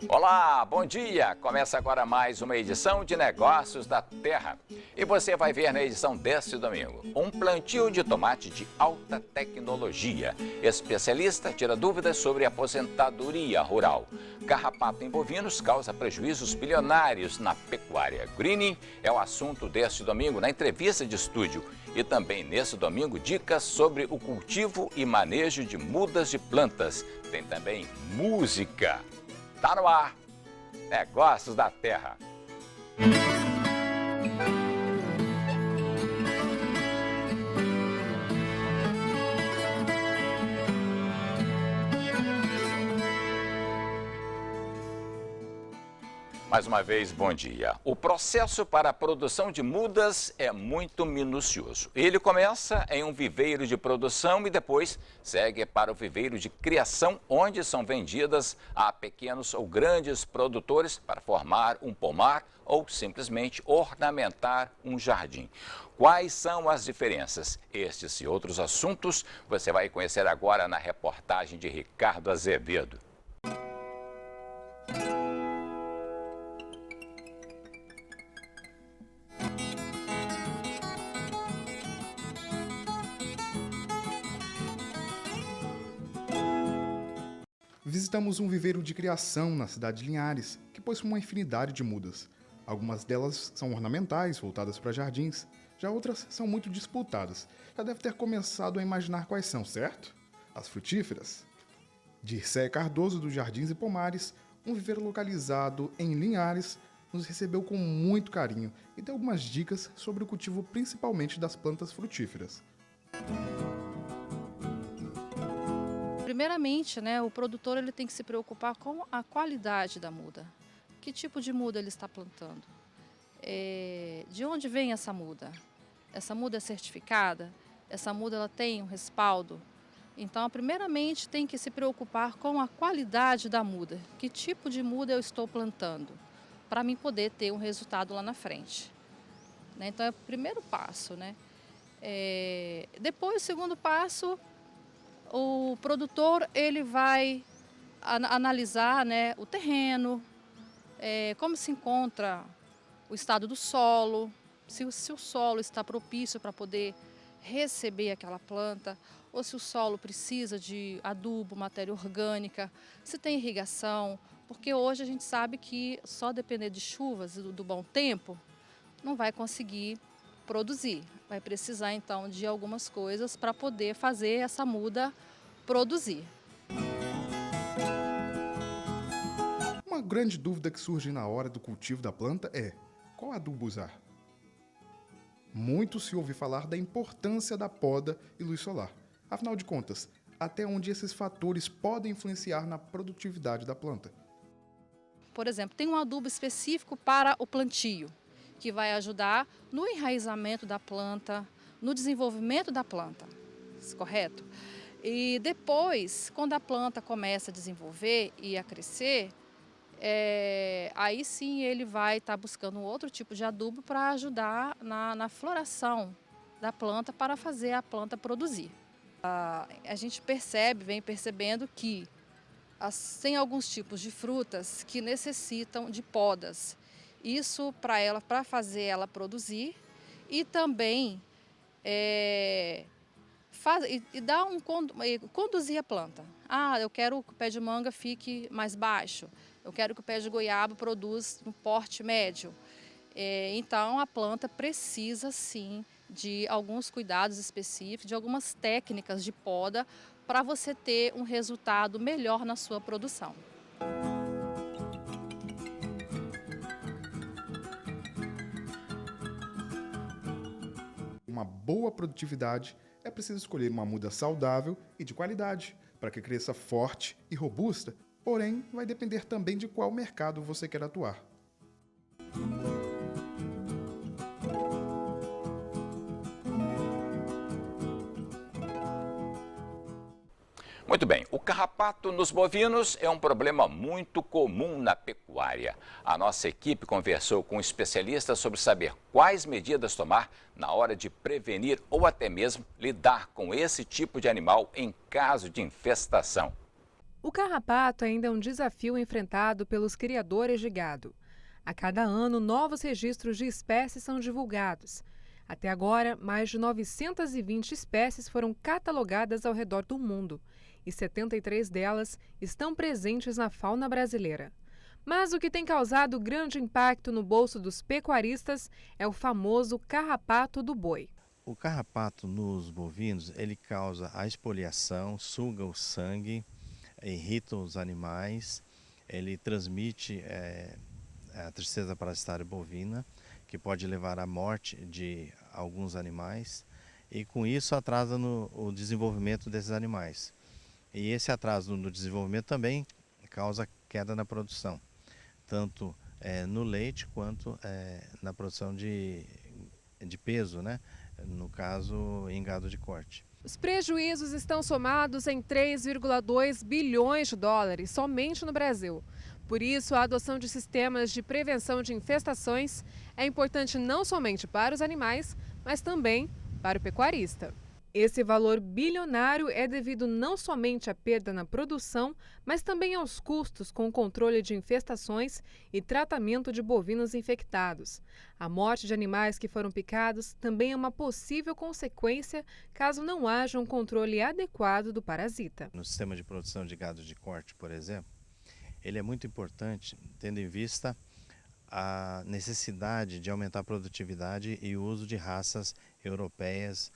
Olá, bom dia! Começa agora mais uma edição de Negócios da Terra. E você vai ver na edição deste domingo um plantio de tomate de alta tecnologia. Especialista tira dúvidas sobre aposentadoria rural. Carrapato em bovinos causa prejuízos bilionários na pecuária. Greening é o assunto deste domingo na entrevista de estúdio. E também nesse domingo dicas sobre o cultivo e manejo de mudas de plantas. Tem também música. Tá no ar, Negócios da Terra. Mais uma vez, bom dia. O processo para a produção de mudas é muito minucioso. Ele começa em um viveiro de produção e depois segue para o viveiro de criação, onde são vendidas a pequenos ou grandes produtores para formar um pomar ou simplesmente ornamentar um jardim. Quais são as diferenças? Estes e outros assuntos você vai conhecer agora na reportagem de Ricardo Azevedo. Visitamos um viveiro de criação na cidade de Linhares, que possui uma infinidade de mudas. Algumas delas são ornamentais, voltadas para jardins, já outras são muito disputadas. Já deve ter começado a imaginar quais são, certo? As frutíferas. Dircéia Cardoso, dos Jardins e Pomares, um viveiro localizado em Linhares, nos recebeu com muito carinho e deu algumas dicas sobre o cultivo principalmente das plantas frutíferas. Primeiramente, o produtor ele tem que se preocupar com a qualidade da muda. Que tipo de muda ele está plantando? De onde vem essa muda? Essa muda é certificada? Essa muda ela tem um respaldo? Então, primeiramente, tem que se preocupar com a qualidade da muda. Que tipo de muda eu estou plantando? Para mim poder ter um resultado lá na frente. Então, é o primeiro passo. Depois, o segundo passo, o produtor ele vai analisar o terreno, como se encontra o estado do solo, se o solo está propício para poder receber aquela planta, ou se o solo precisa de adubo, matéria orgânica, se tem irrigação, porque hoje a gente sabe que só depender de chuvas e do bom tempo não vai conseguir produzir. Vai precisar então de algumas coisas para poder fazer essa muda produzir. Uma grande dúvida que surge na hora do cultivo da planta é: qual adubo usar? Muito se ouve falar da importância da poda e luz solar. Afinal de contas, até onde esses fatores podem influenciar na produtividade da planta? Por exemplo, tem um adubo específico para o plantio, que vai ajudar no enraizamento da planta, no desenvolvimento da planta, correto? E depois, quando a planta começa a desenvolver e a crescer, aí sim ele vai estar buscando um outro tipo de adubo para ajudar na floração da planta, para fazer a planta produzir. A gente vem percebendo que tem alguns tipos de frutas que necessitam de podas. Isso para fazer ela produzir e também conduzir a planta. Eu quero que o pé de manga fique mais baixo, eu quero que o pé de goiaba produza um porte médio. Então a planta precisa sim de alguns cuidados específicos, de algumas técnicas de poda para você ter um resultado melhor na sua produção. Uma boa produtividade é preciso escolher uma muda saudável e de qualidade, para que cresça forte e robusta, porém vai depender também de qual mercado você quer atuar. Muito bem, o carrapato nos bovinos é um problema muito comum na pecuária. A nossa equipe conversou com especialistas sobre saber quais medidas tomar na hora de prevenir ou até mesmo lidar com esse tipo de animal em caso de infestação. O carrapato ainda é um desafio enfrentado pelos criadores de gado. A cada ano, novos registros de espécies são divulgados. Até agora, mais de 920 espécies foram catalogadas ao redor do mundo e 73 delas estão presentes na fauna brasileira. Mas o que tem causado grande impacto no bolso dos pecuaristas é o famoso carrapato do boi. O carrapato nos bovinos, ele causa a espoliação, suga o sangue, irrita os animais, ele transmite a tristeza parasitária bovina, que pode levar à morte de alguns animais, e com isso atrasa o desenvolvimento desses animais. E esse atraso no desenvolvimento também causa queda na produção, tanto no leite quanto na produção de peso, né? No caso em gado de corte. Os prejuízos estão somados em 3,2 bilhões de dólares somente no Brasil. Por isso, a adoção de sistemas de prevenção de infestações é importante não somente para os animais, mas também para o pecuarista. Esse valor bilionário é devido não somente à perda na produção, mas também aos custos com o controle de infestações e tratamento de bovinos infectados. A morte de animais que foram picados também é uma possível consequência caso não haja um controle adequado do parasita. No sistema de produção de gado de corte, por exemplo, ele é muito importante, tendo em vista a necessidade de aumentar a produtividade e o uso de raças europeias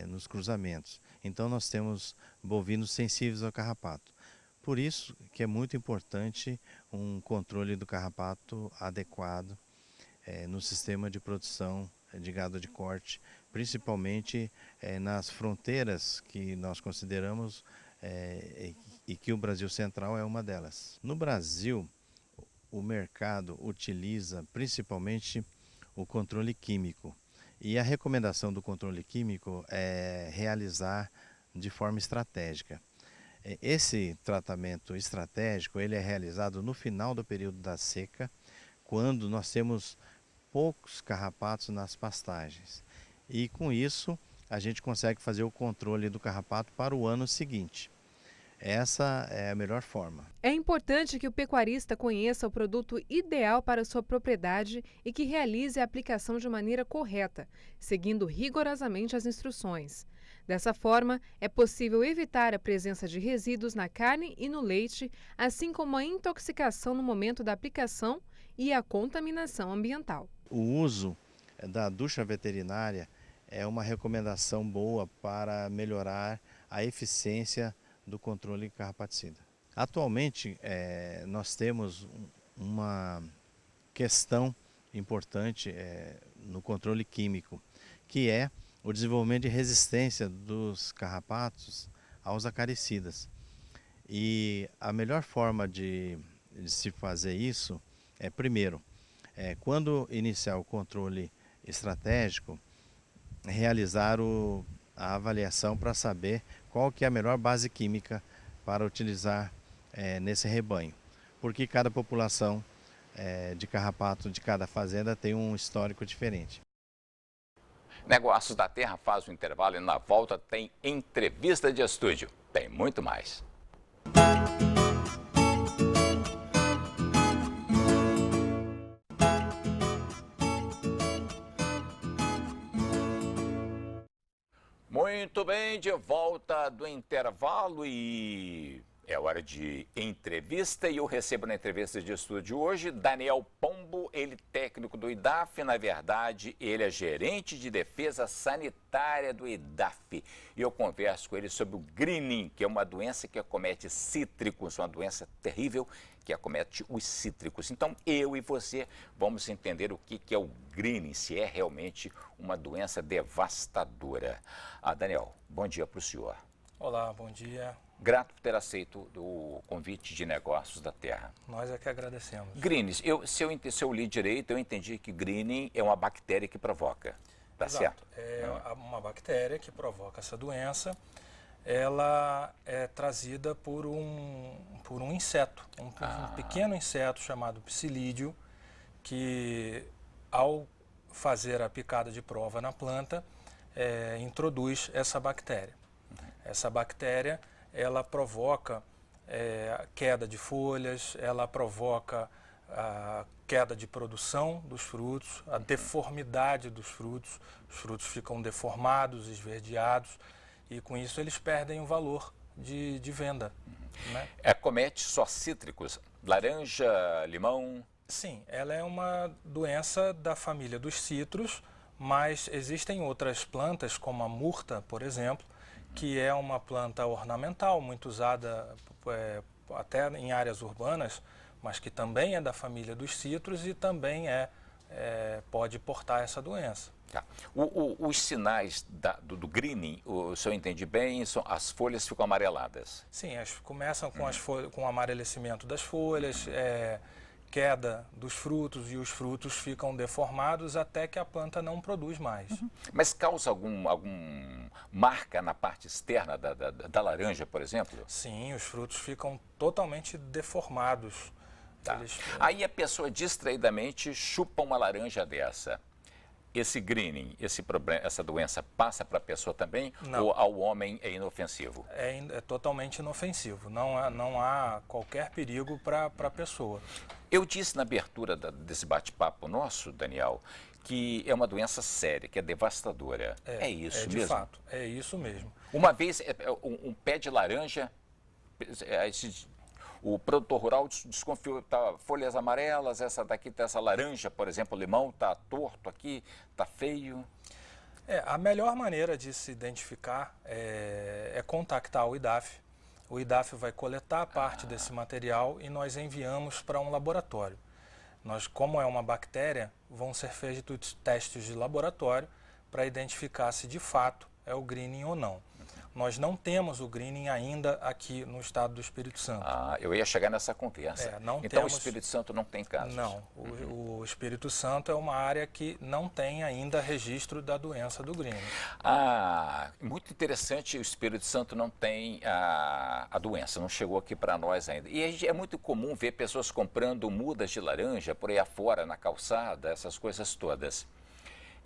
nos cruzamentos. Então nós temos bovinos sensíveis ao carrapato. Por isso que é muito importante um controle do carrapato adequado no sistema de produção de gado de corte, principalmente nas fronteiras que nós consideramos e que o Brasil Central é uma delas. No Brasil, o mercado utiliza principalmente o controle químico. E a recomendação do controle químico é realizar de forma estratégica. Esse tratamento estratégico ele é realizado no final do período da seca, quando nós temos poucos carrapatos nas pastagens. E com isso a gente consegue fazer o controle do carrapato para o ano seguinte. Essa é a melhor forma. É importante que o pecuarista conheça o produto ideal para sua propriedade e que realize a aplicação de maneira correta, seguindo rigorosamente as instruções. Dessa forma, é possível evitar a presença de resíduos na carne e no leite, assim como a intoxicação no momento da aplicação e a contaminação ambiental. O uso da ducha veterinária é uma recomendação boa para melhorar a eficiência do controle carrapaticida. Atualmente, nós temos uma questão importante no controle químico, que é o desenvolvimento de resistência dos carrapatos aos acaricidas. E a melhor forma de se fazer isso é, primeiro, quando iniciar o controle estratégico, realizar a avaliação para saber qual que é a melhor base química para utilizar nesse rebanho. Porque cada população de carrapato de cada fazenda tem um histórico diferente. Negócios da Terra faz um intervalo e na volta tem entrevista de estúdio. Tem muito mais. Muito bem, de volta do intervalo e é hora de entrevista e eu recebo na entrevista de estúdio hoje Daniel Pombo, ele técnico do IDAF, na verdade ele é gerente de defesa sanitária do IDAF e eu converso com ele sobre o greening, que é uma doença que acomete cítricos, uma doença terrível que acomete os cítricos. Então eu e você vamos entender o que é o greening, se é realmente uma doença devastadora. Daniel, bom dia para o senhor. Olá, bom dia. Grato por ter aceito o convite de negócios da Terra. Nós é que agradecemos. Greens, se eu li direito, eu entendi que greening é uma bactéria que provoca, tá Exato. certo? É uma bactéria que provoca essa doença. Ela é trazida por um inseto, um pequeno inseto chamado psilídeo, que ao fazer a picada de prova na planta, introduz essa bactéria. Essa bactéria ela provoca queda de folhas, ela provoca a queda de produção dos frutos, a deformidade dos frutos. Os frutos ficam deformados, esverdeados, e com isso eles perdem o valor de venda. Né? Acomete só cítricos, laranja, limão? Sim, ela é uma doença da família dos citros, mas existem outras plantas, como a murta, por exemplo, que é uma planta ornamental, muito usada até em áreas urbanas, mas que também é da família dos citros e também pode portar essa doença. Tá. Os sinais do greening, se eu entendi bem, as folhas ficam amareladas. Sim, começam com o amarelecimento das folhas, queda dos frutos, e os frutos ficam deformados até que a planta não produz mais. Mas causa algum marca na parte externa da laranja, por exemplo? Sim, os frutos ficam totalmente deformados. Tá. Aí a pessoa distraidamente chupa uma laranja dessa. Esse greening, essa doença passa para a pessoa também? Não. Ou ao homem é inofensivo? É totalmente inofensivo, não há qualquer perigo para a pessoa. Eu disse na abertura desse bate-papo nosso, Daniel, que é uma doença séria, que é devastadora. É isso de mesmo? fato, é isso mesmo. Uma vez, um pé de laranja, o produtor rural desconfiou, folhas amarelas, essa daqui tá essa laranja, por exemplo, o limão está torto aqui, está feio. A melhor maneira de se identificar é contactar o IDAF. O IDAF vai coletar parte desse material e nós enviamos para um laboratório. Como é uma bactéria, vão ser feitos testes de laboratório para identificar se de fato é o greening ou não. Nós não temos o greening ainda aqui no estado do Espírito Santo. Eu ia chegar nessa conversa. Então o Espírito Santo não tem casos? Não, o Espírito Santo é uma área que não tem ainda registro da doença do greening. Muito interessante, o Espírito Santo não tem a doença, não chegou aqui para nós ainda. E é muito comum ver pessoas comprando mudas de laranja por aí afora, na calçada, essas coisas todas.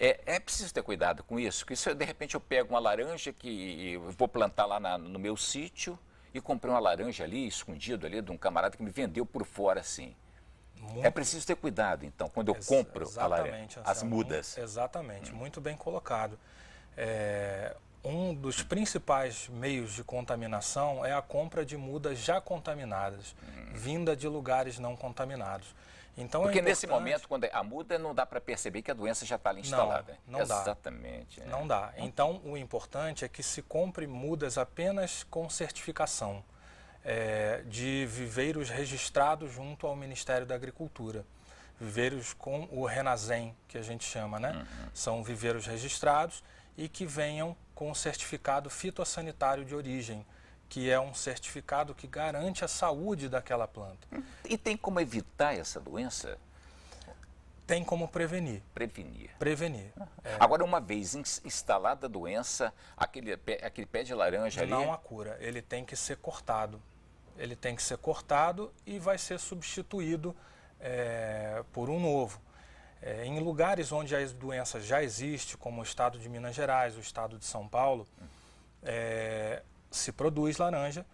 É preciso ter cuidado com isso, porque se de repente eu pego uma laranja que vou plantar lá no meu sítio e comprei uma laranja ali, escondido ali, de um camarada que me vendeu por fora assim. É preciso ter cuidado, então, quando eu compro a laranja, as mudas. Exatamente, muito bem colocado. Um dos principais meios de contaminação é a compra de mudas já contaminadas, vinda de lugares não contaminados. Então, porque nesse momento, quando a muda, não dá para perceber que a doença já está ali instalada. Não dá. Exatamente. Não dá. Então, o importante é que se compre mudas apenas com certificação de viveiros registrados junto ao Ministério da Agricultura. Viveiros com o Renasem, que a gente chama, né? São viveiros registrados e que venham com o certificado fitossanitário de origem, que é um certificado que garante a saúde daquela planta. E tem como evitar essa doença? Tem como prevenir. Prevenir. Agora, uma vez instalada a doença, aquele pé de laranja ali... Não há cura, ele tem que ser cortado. Ele tem que ser cortado e vai ser substituído por um novo. Em lugares onde a doença já existe, como o estado de Minas Gerais, o estado de São Paulo, se produz laranja,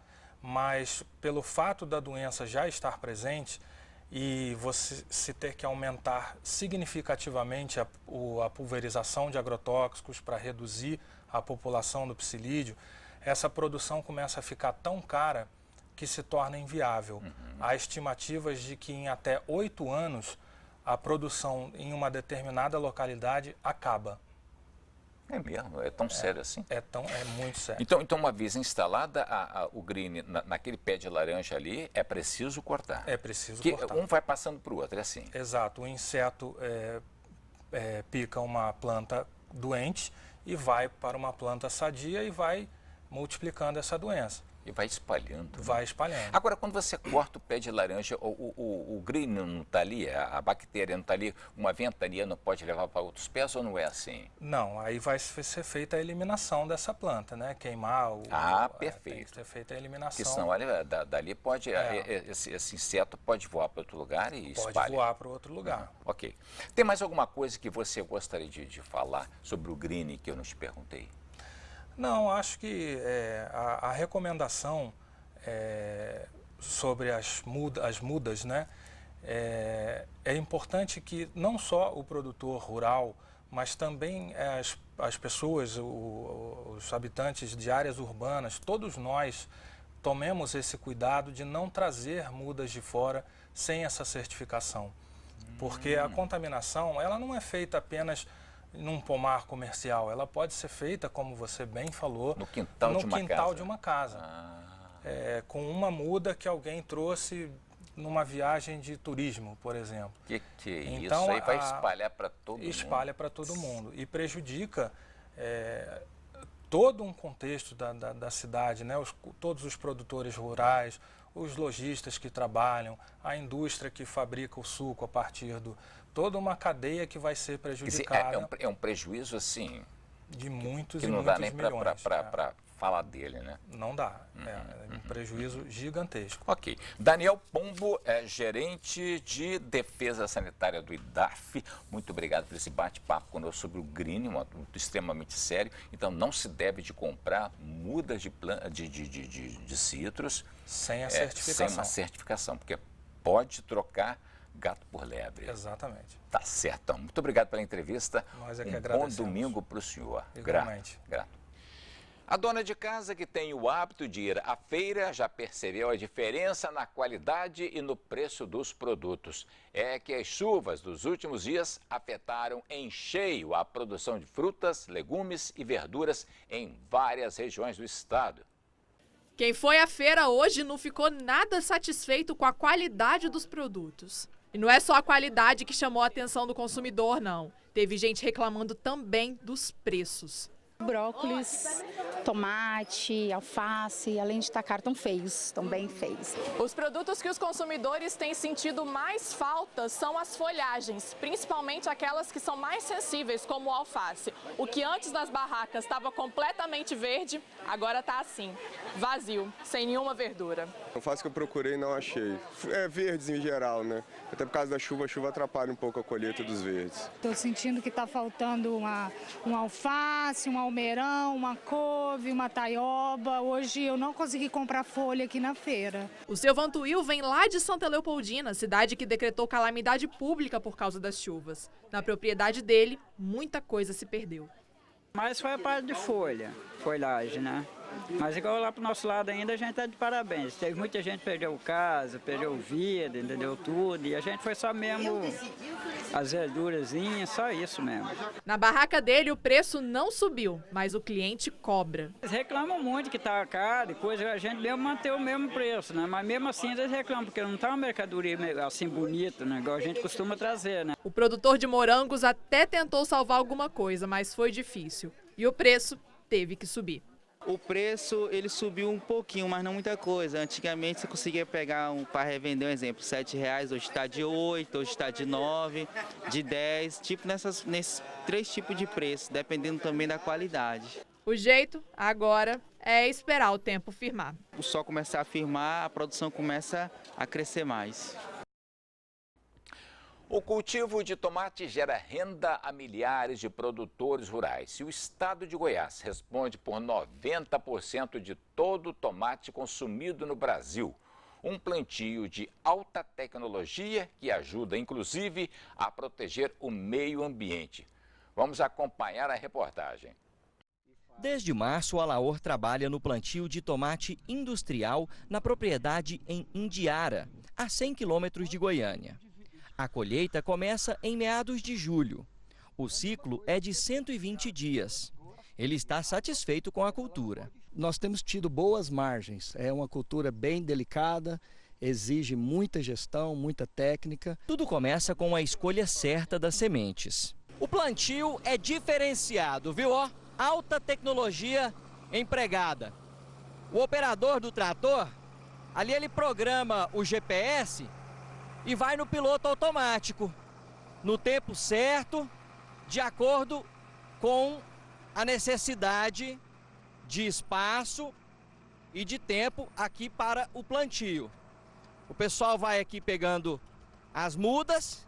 mas pelo fato da doença já estar presente e você ter que aumentar significativamente a pulverização de agrotóxicos para reduzir a população do psilídeo, essa produção começa a ficar tão cara que se torna inviável. Há estimativas de que em até 8 anos a produção em uma determinada localidade acaba. É mesmo? É tão sério assim? É muito sério. Então uma vez instalada o green naquele pé de laranja ali, é preciso cortar? É preciso cortar. Um vai passando para o outro, é assim? Exato. O inseto pica uma planta doente e vai para uma planta sadia e vai multiplicando essa doença. E vai espalhando. Vai espalhando. Agora, quando você corta o pé de laranja, o green não está ali, a bactéria não está ali, uma ventania não pode levar para outros pés ou não é assim? Não, aí vai ser feita a eliminação dessa planta, né? Queimar perfeito. Tem que ser feita a eliminação. Porque senão dali pode, esse inseto pode voar para outro lugar e espalha. Pode voar para outro lugar. Ok. Tem mais alguma coisa que você gostaria de falar sobre o green que eu não te perguntei? Não, acho que a recomendação sobre as mudas, né? É importante que não só o produtor rural, mas também as pessoas, os habitantes de áreas urbanas, todos nós tomemos esse cuidado de não trazer mudas de fora sem essa certificação. Porque a contaminação, ela não é feita apenas num pomar comercial, ela pode ser feita, como você bem falou, no quintal de uma casa. Com uma muda que alguém trouxe numa viagem de turismo, por exemplo. Que é então, isso? Aí vai espalhar para todo mundo. Espalha para todo mundo e prejudica todo um contexto da cidade, né? Todos os produtores rurais, os lojistas que trabalham, a indústria que fabrica o suco a partir toda uma cadeia que vai ser prejudicada. É um prejuízo assim de muitos que e não muitos dá nem para falar dele, né? Não dá, é um prejuízo gigantesco. Ok. Daniel Pombo é gerente de defesa sanitária do IDAF. Muito obrigado por esse bate-papo conosco sobre o green, um assunto extremamente sério. Então não se deve de comprar mudas de citros sem a certificação. Sem uma certificação, porque pode trocar gato por lebre. Exatamente. Tá certo. Então, muito obrigado pela entrevista. Nós é que bom agradecemos. domingo para o senhor. Igualmente. Grato. A dona de casa que tem o hábito de ir à feira já percebeu a diferença na qualidade e no preço dos produtos. É que as chuvas dos últimos dias afetaram em cheio a produção de frutas, legumes e verduras em várias regiões do estado. Quem foi à feira hoje não ficou nada satisfeito com a qualidade dos produtos. E não é só a qualidade que chamou a atenção do consumidor, não. Teve gente reclamando também dos preços. Brócolis, tomate, alface, além de estar caro, estão feios, estão bem feios. Os produtos que os consumidores têm sentido mais falta são as folhagens, principalmente aquelas que são mais sensíveis, como o alface. O que antes nas barracas estava completamente verde, agora está assim, vazio, sem nenhuma verdura. O alface que eu procurei não achei. Verdes em geral, né? Até por causa da chuva, a chuva atrapalha um pouco a colheita dos verdes. Estou sentindo que está faltando um alface, um almeirão, uma couve, uma taioba. Hoje eu não consegui comprar folha aqui na feira. O seu Vantuil vem lá de Santa Leopoldina, cidade que decretou calamidade pública por causa das chuvas. Na propriedade dele, muita coisa se perdeu. Mas foi a parte de folhagem, né? Mas igual lá pro nosso lado ainda, a gente tá de parabéns. Teve muita gente que perdeu casa, perdeu vida, entendeu tudo. E a gente foi só mesmo as verdurazinhas, só isso mesmo. Na barraca dele o preço não subiu, mas o cliente cobra. Eles reclamam muito que tá caro e coisa, a gente mesmo mantém o mesmo preço, né? Mas mesmo assim eles reclamam, porque não tá uma mercadoria assim bonita, né? Igual a gente costuma trazer, né? O produtor de morangos até tentou salvar alguma coisa, mas foi difícil. E o preço teve que subir. O preço ele subiu um pouquinho, mas não muita coisa. Antigamente você conseguia pegar para revender um exemplo, R$7, hoje está de 8, hoje está de 9, de 10, tipo nesses 3 tipos de preço, dependendo também da qualidade. O jeito agora é esperar o tempo firmar. O sol começar a firmar, a produção começa a crescer mais. O cultivo de tomate gera renda a milhares de produtores rurais. E o estado de Goiás responde por 90% de todo o tomate consumido no Brasil. Um plantio de alta tecnologia que ajuda, inclusive, a proteger o meio ambiente. Vamos acompanhar a reportagem. Desde março, a Laor trabalha no plantio de tomate industrial na propriedade em Indiara, a 100 quilômetros de Goiânia. A colheita começa em meados de julho. O ciclo é de 120 dias. Ele está satisfeito com a cultura. Nós temos tido boas margens. É uma cultura bem delicada, exige muita gestão, muita técnica. Tudo começa com a escolha certa das sementes. O plantio é diferenciado, viu? Ó, alta tecnologia empregada. O operador do trator, ali ele programa o GPS e vai no piloto automático, no tempo certo, de acordo com a necessidade de espaço e de tempo aqui para o plantio. O pessoal vai aqui pegando as mudas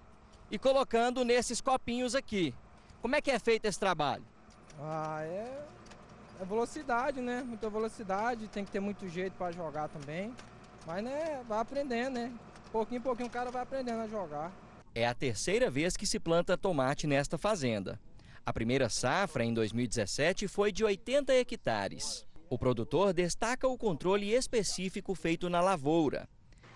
e colocando nesses copinhos aqui. Como é que é feito esse trabalho? É velocidade, né? Muita velocidade, tem que ter muito jeito para jogar também. Mas né, vai aprendendo, né? Pouquinho em pouquinho o cara vai aprendendo a jogar. É a terceira vez que se planta tomate nesta fazenda. A primeira safra, em 2017, foi de 80 hectares. O produtor destaca o controle específico feito na lavoura.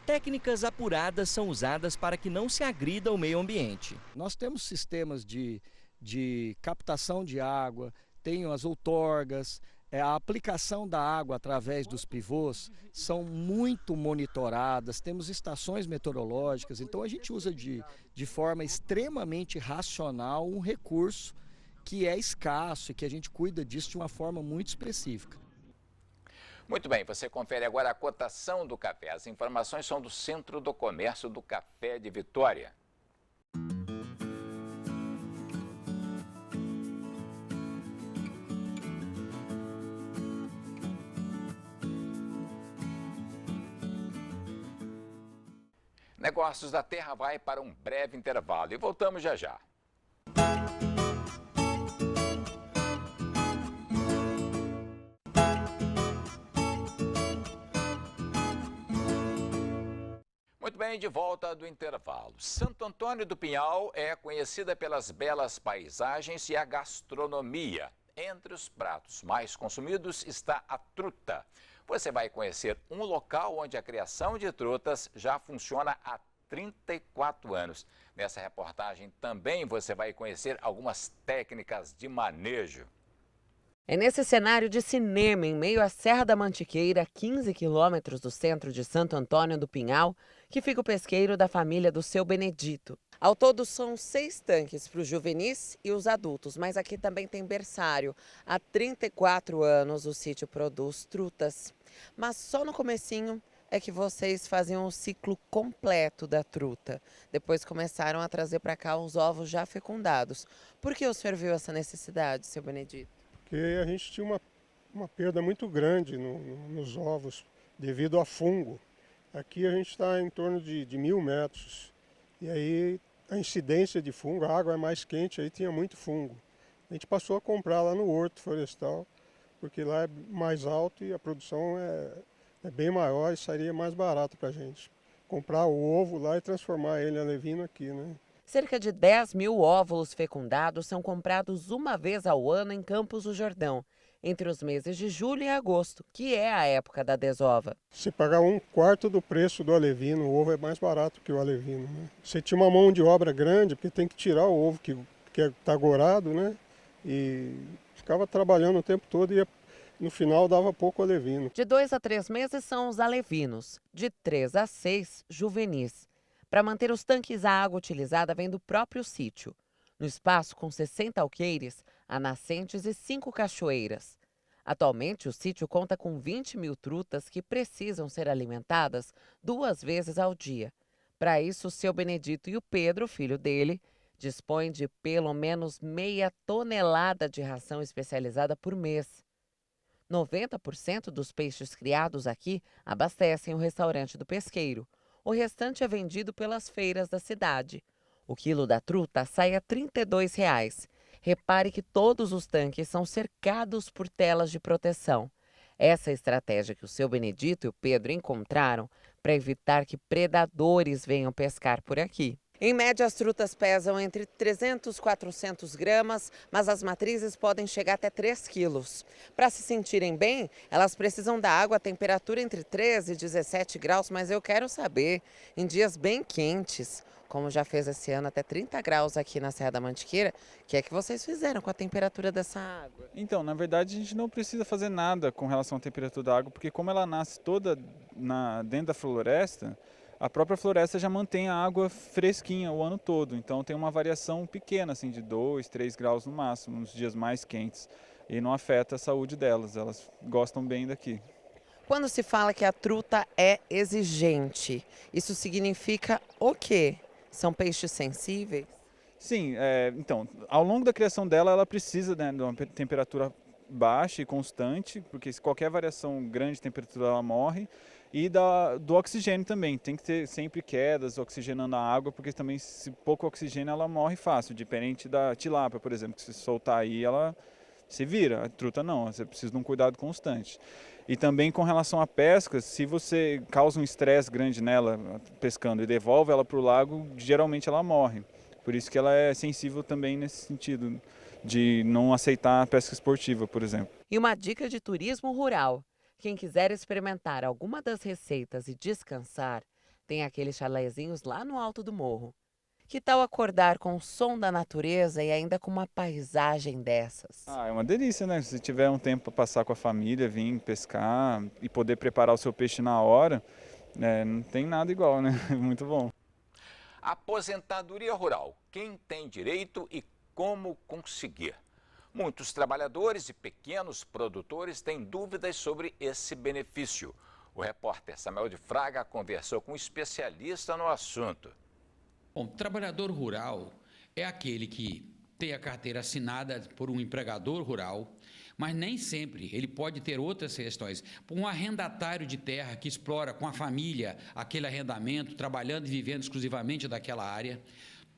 Técnicas apuradas são usadas para que não se agrida o meio ambiente. Nós temos sistemas de captação de água, tem as outorgas, a aplicação da água através dos pivôs são muito monitoradas, temos estações meteorológicas, então a gente usa de forma extremamente racional um recurso que é escasso e que a gente cuida disso de uma forma muito específica. Muito bem, você confere agora a cotação do café. As informações são do Centro do Comércio do Café de Vitória. Negócios da Terra vai para um breve intervalo e voltamos já já. Muito bem, de volta do intervalo. Santo Antônio do Pinhal é conhecida pelas belas paisagens e a gastronomia. Entre os pratos mais consumidos está a truta. Você vai conhecer um local onde a criação de trutas já funciona há 34 anos. Nessa reportagem também você vai conhecer algumas técnicas de manejo. É nesse cenário de cinema, em meio à Serra da Mantiqueira, 15 quilômetros do centro de Santo Antônio do Pinhal, que fica o pesqueiro da família do Seu Benedito. Ao todo são 6 tanques para os juvenis e os adultos, mas aqui também tem berçário. Há 34 anos o sítio produz trutas. Mas só no comecinho é que vocês faziam o ciclo completo da truta. Depois começaram a trazer para cá os ovos já fecundados. Por que o senhor viu essa necessidade, Seu Benedito? Porque a gente tinha uma perda muito grande nos ovos devido a fungo. Aqui a gente está em torno de 1.000 metros. E aí a incidência de fungo, a água é mais quente, aí tinha muito fungo. A gente passou a comprar lá no Horto Florestal, porque lá é mais alto e a produção é bem maior e sairia mais barato para a gente. Comprar o ovo lá e transformar ele em alevino aqui, né? Cerca de 10.000 óvulos fecundados são comprados uma vez ao ano em Campos do Jordão, entre os meses de julho e agosto, que é a época da desova. Se pagar 1/4 do preço do alevino, o ovo é mais barato que o alevino, né? Você tinha uma mão de obra grande, porque tem que tirar o ovo que está gorado, né? E ficava trabalhando o tempo todo e no final dava pouco alevino. De 2 a 3 meses são os alevinos, de 3 a 6 juvenis. Para manter os tanques, a água utilizada vem do próprio sítio. No espaço com 60 alqueires, há nascentes e 5 cachoeiras. Atualmente, o sítio conta com 20.000 trutas que precisam ser alimentadas 2 vezes ao dia. Para isso, o Seu Benedito e o Pedro, filho dele, dispõem de pelo menos meia tonelada de ração especializada por mês. 90% dos peixes criados aqui abastecem o restaurante do pesqueiro. O restante é vendido pelas feiras da cidade. O quilo da truta sai a R$ 32. Repare que todos os tanques são cercados por telas de proteção. Essa é a estratégia que o Seu Benedito e o Pedro encontraram para evitar que predadores venham pescar por aqui. Em média, as trutas pesam entre 300 e 400 gramas, mas as matrizes podem chegar até 3 quilos. Para se sentirem bem, elas precisam da água a temperatura entre 13 e 17 graus, mas eu quero saber, em dias bem quentes, como já fez esse ano até 30 graus aqui na Serra da Mantiqueira, o que é que vocês fizeram com a temperatura dessa água? Então, na verdade, a gente não precisa fazer nada com relação à temperatura da água, porque como ela nasce toda dentro da floresta, a própria floresta já mantém a água fresquinha o ano todo, então tem uma variação pequena, assim, de 2, 3 graus no máximo, nos dias mais quentes, e não afeta a saúde delas, elas gostam bem daqui. Quando se fala que a truta é exigente, isso significa o quê? São peixes sensíveis? Sim, então, ao longo da criação dela, ela precisa, né, de uma temperatura baixa e constante, porque se qualquer variação grande de temperatura ela morre, e do oxigênio também, tem que ter sempre quedas oxigenando a água, porque também se pouco oxigênio ela morre fácil, diferente da tilápia, por exemplo, que se soltar aí ela se vira, a truta não, você precisa de um cuidado constante. E também com relação à pesca, se você causa um estresse grande nela pescando e devolve ela para o lago, geralmente ela morre. Por isso que ela é sensível também nesse sentido de não aceitar a pesca esportiva, por exemplo. E uma dica de turismo rural. Quem quiser experimentar alguma das receitas e descansar, tem aqueles chalezinhos lá no alto do morro. Que tal acordar com o som da natureza e ainda com uma paisagem dessas? É uma delícia, né? Se tiver um tempo para passar com a família, vir pescar e poder preparar o seu peixe na hora, não tem nada igual, né? Muito bom. Aposentadoria rural. Quem tem direito e como conseguir? Muitos trabalhadores e pequenos produtores têm dúvidas sobre esse benefício. O repórter Samuel de Fraga conversou com um especialista no assunto. Bom, trabalhador rural é aquele que tem a carteira assinada por um empregador rural, mas nem sempre ele pode ter outras questões. Um arrendatário de terra que explora com a família aquele arrendamento, trabalhando e vivendo exclusivamente daquela área.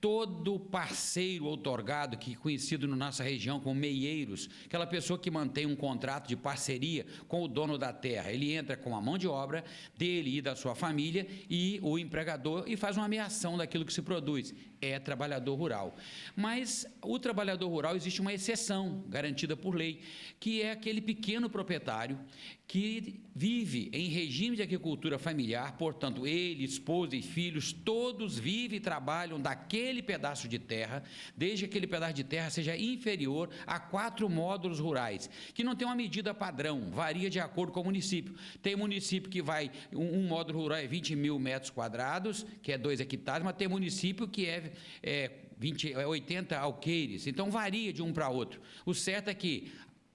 Todo parceiro outorgado, que é conhecido na nossa região como meieiros, aquela pessoa que mantém um contrato de parceria com o dono da terra, ele entra com a mão de obra dele e da sua família e o empregador e faz uma ameação daquilo que se produz. É trabalhador rural. Mas o trabalhador rural existe uma exceção garantida por lei, que é aquele pequeno proprietário que vive em regime de agricultura familiar, portanto, ele, esposa e filhos, todos vivem e trabalham daquele pedaço de terra, desde que aquele pedaço de terra seja inferior a 4 módulos rurais, que não tem uma medida padrão, varia de acordo com o município. Tem município que vai, um módulo rural é 20 mil metros quadrados, que é 2 hectares, mas tem município que é 80 alqueires, então varia de um para outro. O certo é que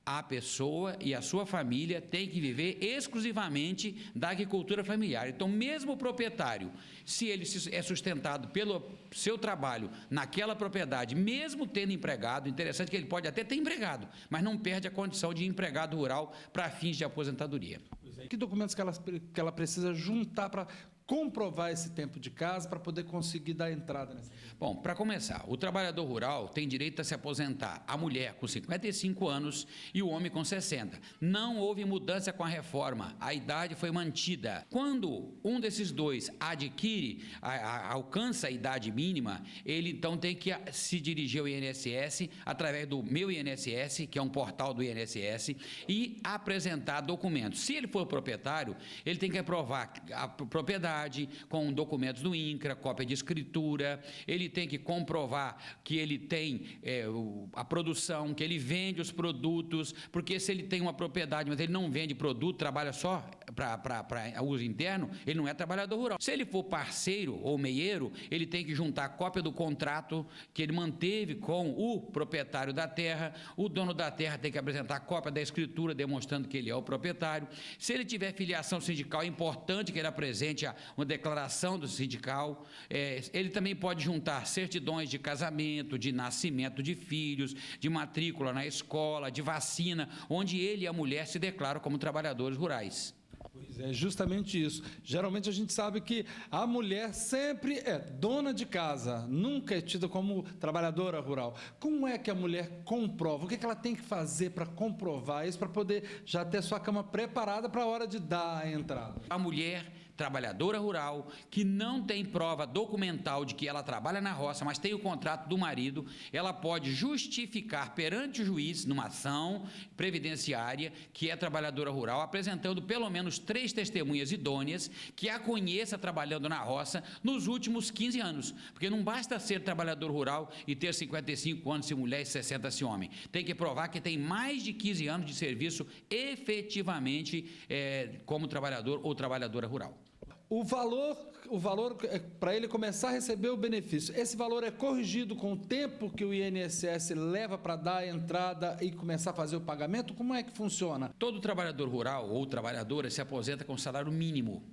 a pessoa e a sua família têm que viver exclusivamente da agricultura familiar. Então, mesmo o proprietário, se ele é sustentado pelo seu trabalho naquela propriedade, mesmo tendo empregado, interessante que ele pode até ter empregado, mas não perde a condição de empregado rural para fins de aposentadoria. Que documentos que ela precisa juntar para comprovar esse tempo de casa para poder conseguir dar entrada nessa? Bom, para começar, o trabalhador rural tem direito a se aposentar, a mulher com 55 anos e o homem com 60. Não houve mudança com a reforma, a idade foi mantida. Quando um desses dois adquire, alcança a idade mínima, ele então tem que se dirigir ao INSS através do Meu INSS, que é um portal do INSS, e apresentar documentos. Se ele for proprietário, ele tem que provar a propriedade com documentos do INCRA, cópia de escritura, ele tem que comprovar que ele tem a produção, que ele vende os produtos, porque se ele tem uma propriedade, mas ele não vende produto, trabalha só para uso interno, ele não é trabalhador rural. Se ele for parceiro ou meieiro, ele tem que juntar a cópia do contrato que ele manteve com o proprietário da terra, o dono da terra tem que apresentar a cópia da escritura demonstrando que ele é o proprietário. Se ele tiver filiação sindical, é importante que ele apresente uma declaração do sindical. Ele também pode juntar certidões de casamento, de nascimento de filhos, de matrícula na escola, de vacina, onde ele e a mulher se declaram como trabalhadores rurais. Pois é, justamente isso. Geralmente a gente sabe que a mulher sempre é dona de casa, nunca é tida como trabalhadora rural. Como é que a mulher comprova? O que ela tem que fazer para comprovar isso, para poder já ter sua cama preparada para a hora de dar a entrada? A mulher trabalhadora rural, que não tem prova documental de que ela trabalha na roça, mas tem o contrato do marido, ela pode justificar perante o juiz, numa ação previdenciária, que é trabalhadora rural, apresentando pelo menos 3 testemunhas idôneas que a conheça trabalhando na roça nos últimos 15 anos. Porque não basta ser trabalhador rural e ter 55 anos se mulher e 60 se homem. Tem que provar que tem mais de 15 anos de serviço efetivamente como trabalhador ou trabalhadora rural. O valor para ele começar a receber o benefício, esse valor é corrigido com o tempo que o INSS leva para dar a entrada e começar a fazer o pagamento? Como é que funciona? Todo trabalhador rural ou trabalhadora se aposenta com salário mínimo.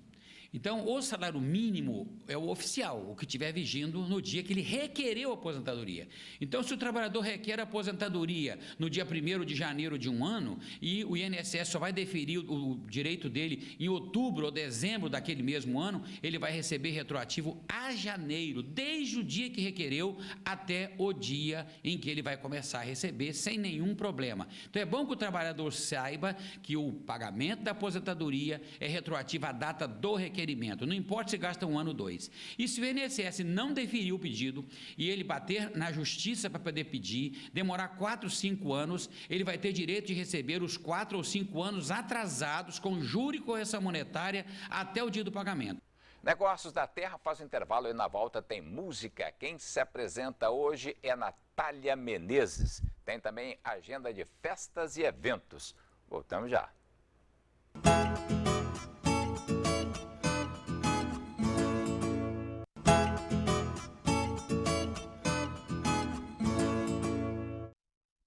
Então, o salário mínimo é o oficial, o que estiver vigindo no dia que ele requereu a aposentadoria. Então, se o trabalhador requer a aposentadoria no dia 1º de janeiro de um ano e o INSS só vai deferir o direito dele em outubro ou dezembro daquele mesmo ano, ele vai receber retroativo a janeiro, desde o dia que requereu até o dia em que ele vai começar a receber sem nenhum problema. Então, é bom que o trabalhador saiba que o pagamento da aposentadoria é retroativo à data do requerimento, não importa se gasta 1 ano ou 2. E se o INSS não deferir o pedido e ele bater na justiça para poder pedir, demorar 4, 5 anos, ele vai ter direito de receber os 4 ou 5 anos atrasados com juro e correção monetária até o dia do pagamento. Negócios da Terra faz um intervalo e na volta tem música. Quem se apresenta hoje é Natália Menezes. Tem também agenda de festas e eventos. Voltamos já.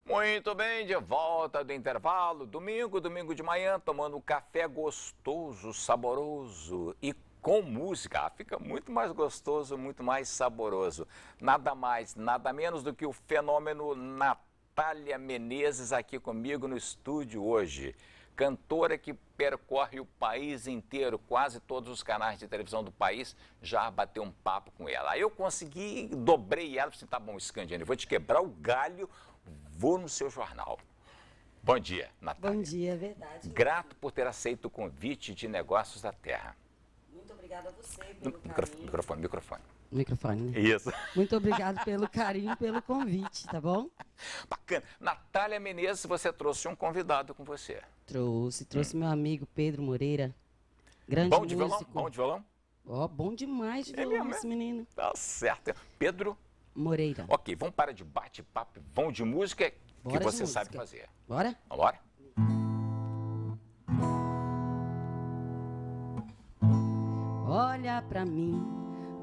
Muito bem, de volta do intervalo, domingo de manhã, tomando um café gostoso, saboroso e com música. Fica muito mais gostoso, muito mais saboroso. Nada mais, nada menos do que o fenômeno Natália Menezes aqui comigo no estúdio hoje. Cantora que percorre o país inteiro, quase todos os canais de televisão do país já bateu um papo com ela. Aí eu consegui, dobrei ela, falei assim, tá bom, Scandiani, vou te quebrar o galho, vou no seu jornal. Bom dia, Natália. Bom dia, é verdade. Grato por ter aceito o convite de Negócios da Terra. Muito obrigada a você pelo carinho. Microfone. Né? Isso. Muito obrigado pelo carinho, pelo convite, tá bom? Bacana. Natália Menezes, você trouxe um convidado com você. Trouxe meu amigo Pedro Moreira, grande bom de músico. Violão? Bom de violão? Ó, bom demais de violão esse menino. Tá certo. Pedro Moreira. Ok, vamos parar de bate-papo, vamos de música Bora que você música. sabe fazer. Bora? Bora? Olha pra mim,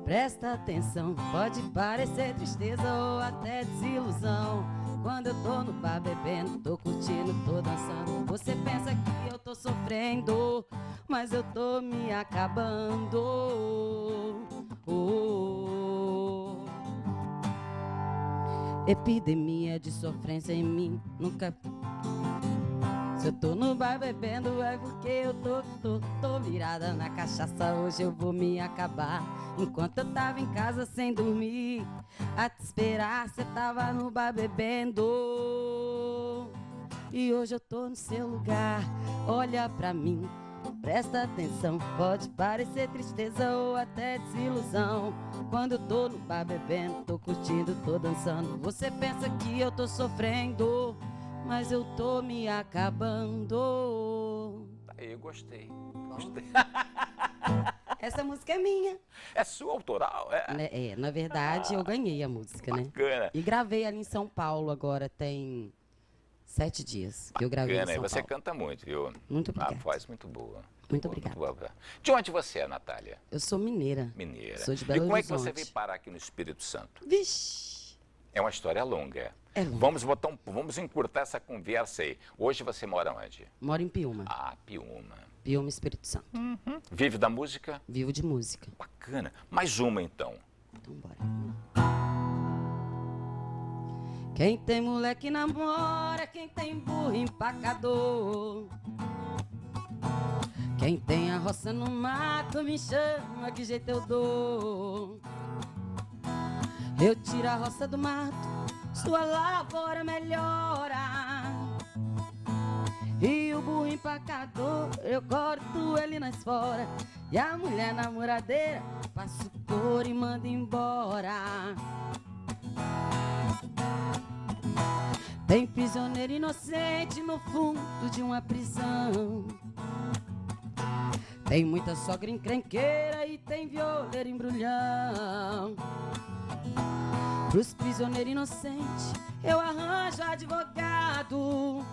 presta atenção, pode parecer tristeza ou até desilusão. Quando eu tô no bar bebendo, tô curtindo, tô dançando, você pensa que eu tô sofrendo, mas eu tô me acabando. Epidemia de sofrência em mim, nunca... Se eu tô no bar bebendo é porque eu tô virada na cachaça, hoje eu vou me acabar. Enquanto eu tava em casa sem dormir, a te esperar, cê tava no bar bebendo. E hoje eu tô no seu lugar, olha pra mim, presta atenção, pode parecer tristeza ou até desilusão. Quando eu tô no bar bebendo, tô curtindo, tô dançando, você pensa que eu tô sofrendo, mas eu tô me acabando. Aí, gostei. Essa música é minha. É sua autoral? Na verdade, eu ganhei a música, bacana. Né? E gravei ali em São Paulo, agora tem 7 dias que eu gravei em São Paulo. Você canta muito, viu? Muito obrigada. A voz muito boa. Muito obrigada. De onde você é, Natália? Eu sou mineira. Mineira. Sou de Belo Horizonte. E como é que você veio parar aqui no Espírito Santo? Vixe! É uma história longa. É longa. Vamos encurtar essa conversa aí. Hoje você mora onde? Moro em Piúma. Ah, Piúma. Piúma, Espírito Santo. Vive da música? Vivo de música. Bacana. Mais uma, então. Então, bora. Quem tem moleque namora, quem tem burro empacador. Quem tem a roça no mato me chama, que jeito eu dou. Eu tiro a roça do mato, sua lavoura melhora. E o burro empacador, eu corto ele nas fora. E a mulher namoradeira, passo cor e manda embora. Tem prisioneiro inocente no fundo de uma prisão. Tem muita sogra encrenqueira e tem violeiro embrulhão. Pros prisioneiros inocentes eu arranjo advogado.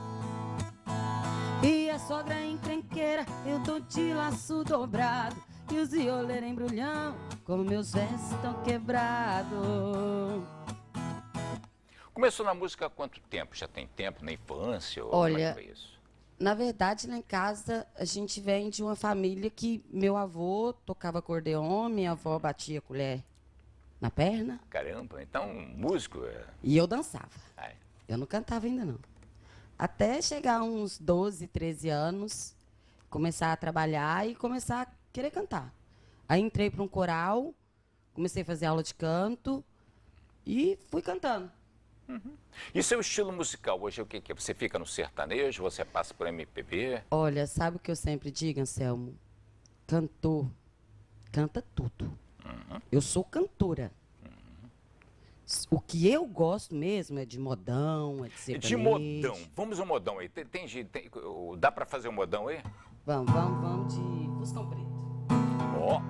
E a sogra encrenqueira eu dou de laço dobrado. E os violeiros embrulhão, como meus versos estão quebrados. Começou na música há quanto tempo? Já tem tempo na infância? Ou olha, como é que foi isso? Na verdade, lá em casa, a gente vem de uma família que meu avô tocava acordeon, minha avó batia colher na perna. Caramba, então músico é... E eu dançava. Ai. Eu não cantava ainda, não. Até chegar uns 12, 13 anos, começar a trabalhar e começar a querer cantar. Aí entrei para um coral, comecei a fazer aula de canto e fui cantando. Uhum. E seu estilo musical hoje é o que é? Você fica no sertanejo, você passa por MPB? Olha, sabe o que eu sempre digo, Anselmo? Cantor, canta tudo. Uhum. Eu sou cantora. O que eu gosto mesmo é de modão, é de sertanejo. De modão. Vamos ao modão aí. Dá pra fazer um modão aí? Vamos de Fuscão Preto. Ó.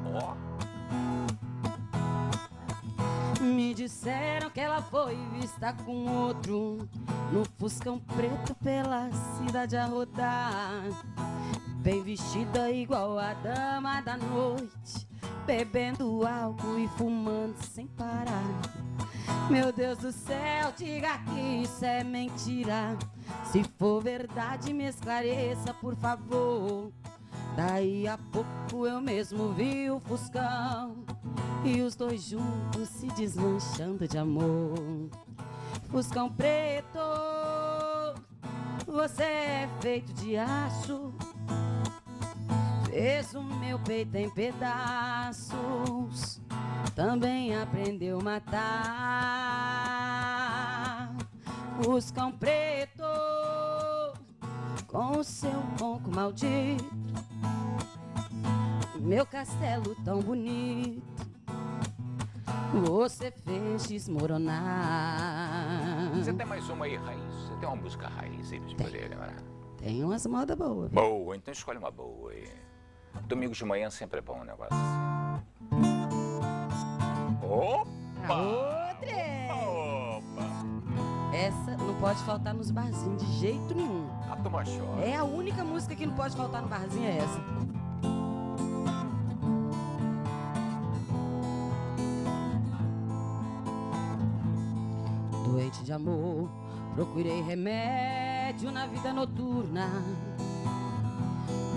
Me disseram que ela foi vista com outro no Fuscão Preto pela cidade a rodar. Bem vestida igual a dama da noite, bebendo álcool e fumando sem parar. Meu Deus do céu, diga que isso é mentira. Se for verdade, me esclareça, por favor. Daí a pouco eu mesmo vi o Fuscão e os dois juntos se desmanchando de amor. Fuscão Preto, você é feito de aço, fez o meu peito em pedaços, também aprendeu a matar. Fuscão Preto, com o seu ronco maldito, meu castelo tão bonito, você fez desmoronar. Você tem mais uma aí, raiz? Você tem uma música raiz aí pra gente poder lembrar? Tem umas modas boas. Boa, então escolhe uma boa aí. Domingo de manhã sempre é bom um negócio assim. Opa! Outra! Opa! Essa não pode faltar nos barzinhos de jeito nenhum. A turma chora. É a única música que não pode faltar no barzinho, é essa. Doente de amor, procurei remédio na vida noturna,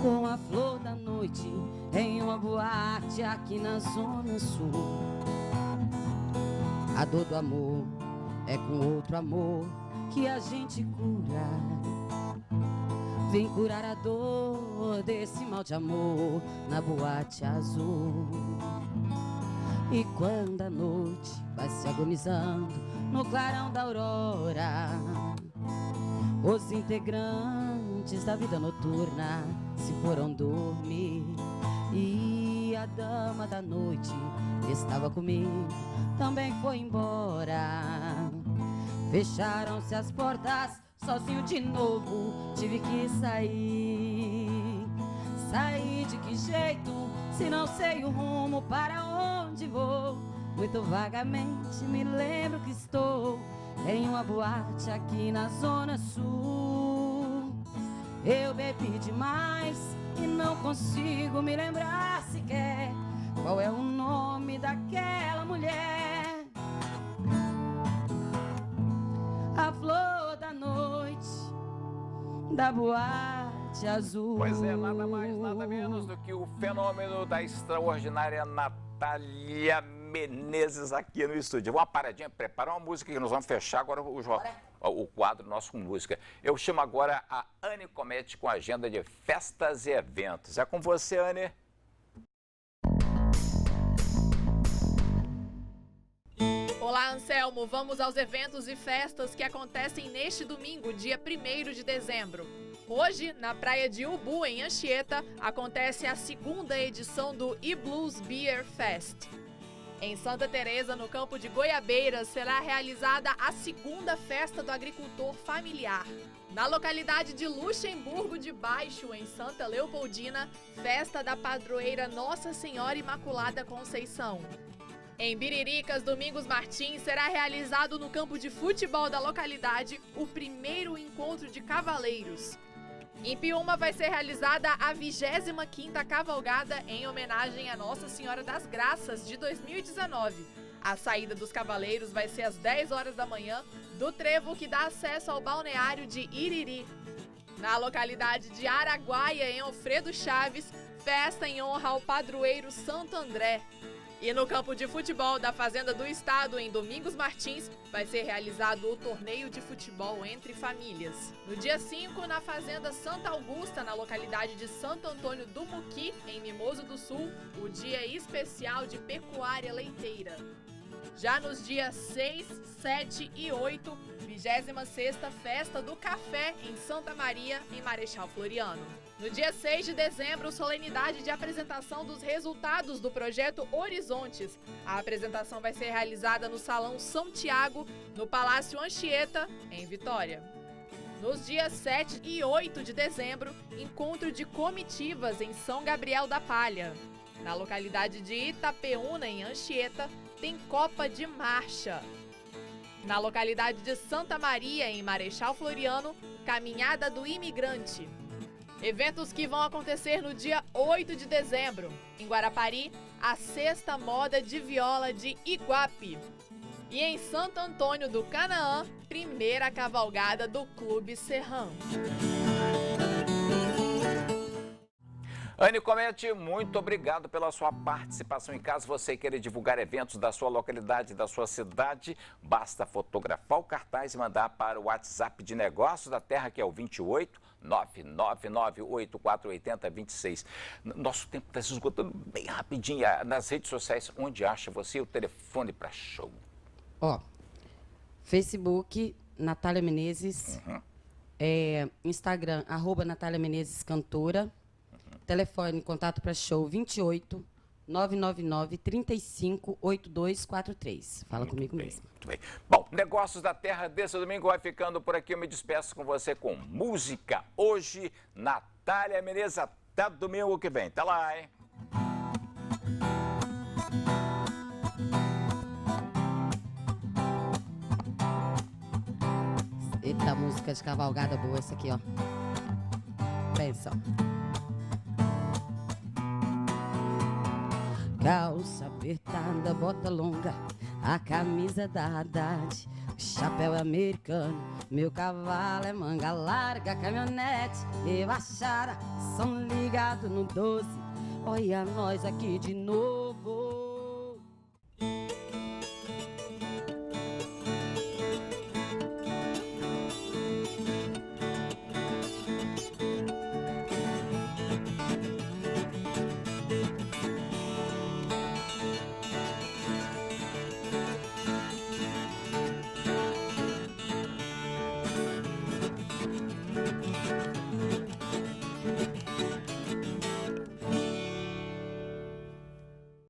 com a flor da noite em uma boate aqui na Zona Sul. A dor do amor é com outro amor que a gente cura. Vem curar a dor desse mal de amor na boate azul. E quando a noite vai se agonizando no clarão da aurora, os integrantes da vida noturna se foram dormir. E a dama da noite que estava comigo também foi embora. Fecharam-se as portas, sozinho de novo tive que sair. Sair de que jeito, se não sei o rumo para onde vou? Muito vagamente me lembro que estou em uma boate aqui na Zona Sul. Eu bebi demais e não consigo me lembrar sequer qual é o nome daquela mulher. A flor da noite da boate azul. Pois é, nada mais, nada menos do que o fenômeno da extraordinária Natália Menezes aqui no estúdio. Eu vou uma paradinha, preparar uma música que nós vamos fechar agora o quadro nosso com música. Eu chamo agora a Anne Comete com a agenda de festas e eventos. É com você, Anne. Olá, Anselmo. Vamos aos eventos e festas que acontecem neste domingo, dia 1º de dezembro. Hoje, na praia de Ubu, em Anchieta, acontece a segunda edição do E-Blues Beer Fest. Em Santa Teresa, no campo de Goiabeiras, será realizada a segunda festa do agricultor familiar. Na localidade de Luxemburgo de Baixo, em Santa Leopoldina, festa da padroeira Nossa Senhora Imaculada Conceição. Em Biriricas, Domingos Martins, será realizado no campo de futebol da localidade o primeiro encontro de cavaleiros. Em Piúma vai ser realizada a 25ª Cavalgada em homenagem a Nossa Senhora das Graças de 2019. A saída dos cavaleiros vai ser às 10 horas da manhã do trevo que dá acesso ao balneário de Iriri. Na localidade de Araguaia, em Alfredo Chaves, festa em honra ao padroeiro Santo André. E no campo de futebol da Fazenda do Estado, em Domingos Martins, vai ser realizado o torneio de futebol entre famílias. No dia 5, na Fazenda Santa Augusta, na localidade de Santo Antônio do Muqui, em Mimoso do Sul, o dia especial de pecuária leiteira. Já nos dias 6, 7 e 8, 26ª Festa do Café em Santa Maria, em Marechal Floriano. No dia 6 de dezembro, solenidade de apresentação dos resultados do projeto Horizontes. A apresentação vai ser realizada no Salão São Tiago, no Palácio Anchieta, em Vitória. Nos dias 7 e 8 de dezembro, encontro de comitivas em São Gabriel da Palha. Na localidade de Itapeúna, em Anchieta, tem Copa de Marcha. Na localidade de Santa Maria, em Marechal Floriano, Caminhada do Imigrante. Eventos que vão acontecer no dia 8 de dezembro. Em Guarapari, a 6ª Moda de Viola de Iguape. E em Santo Antônio do Canaã, primeira cavalgada do Clube Serrão. Anne Comente, muito obrigado pela sua participação. Em caso você queira divulgar eventos da sua localidade, da sua cidade, basta fotografar o cartaz e mandar para o WhatsApp de Negócios da Terra, que é o 28 999848026. Nosso tempo está se esgotando bem rapidinho. Nas redes sociais, onde acha você o telefone para show? Ó, Facebook, Natália Menezes, Instagram, @Natália Menezes Cantora. Telefone, contato para show 28 999 35 8243. Fala comigo mesmo. Muito bem. Bom, Negócios da Terra desse domingo vai ficando por aqui. Eu me despeço com você com música. Hoje, Natália Menezes. Até domingo que vem. Até lá, hein? Eita, música de cavalgada boa essa aqui, ó. Pensa, ó. Calça apertada, bota longa, a camisa da Haddad, o chapéu é americano, meu cavalo é manga larga, caminhonete e baixada, som ligado no 12, olha nós aqui de novo.